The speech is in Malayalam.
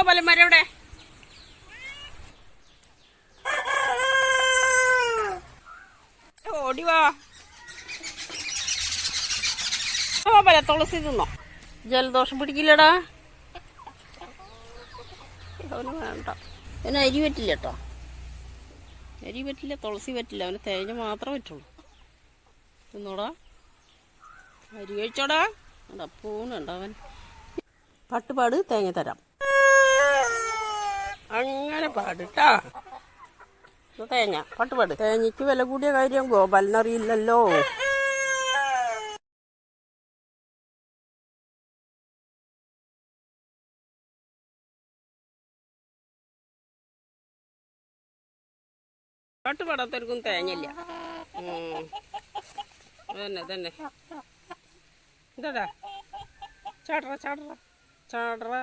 ഗോപാലന്മാരെ എവിടെ? ഓടിവാ ഗോപാല, തുളസി തിന്നോ? ജലദോഷം പിടിക്കില്ലടാ. അവന് വേണ്ട, അവന് അരി പറ്റില്ല കേട്ടോ. അരി പറ്റില്ല, തുളസി പറ്റില്ല, അവന് തേങ്ങ മാത്രമേ പറ്റുള്ളൂ. തിന്നോടാ, അരി കഴിച്ചോടാ. പൂണുണ്ട് അവൻ. പാട്ടുപാട്, തേങ്ങ തരാം. അങ്ങനെ പാടിട്ടാ. തേങ്ങ പാട്ടുപാട്. തേങ്ങയ്ക്ക് വില കൂടിയ കാര്യം ഗോപാലിനറിയില്ലല്ലോ. പാട്ട് പാടാത്തവർക്കും തേങ്ങയില്ല. തന്നെ എന്താടാ? ചാടറ ചാടറ ചാടറ.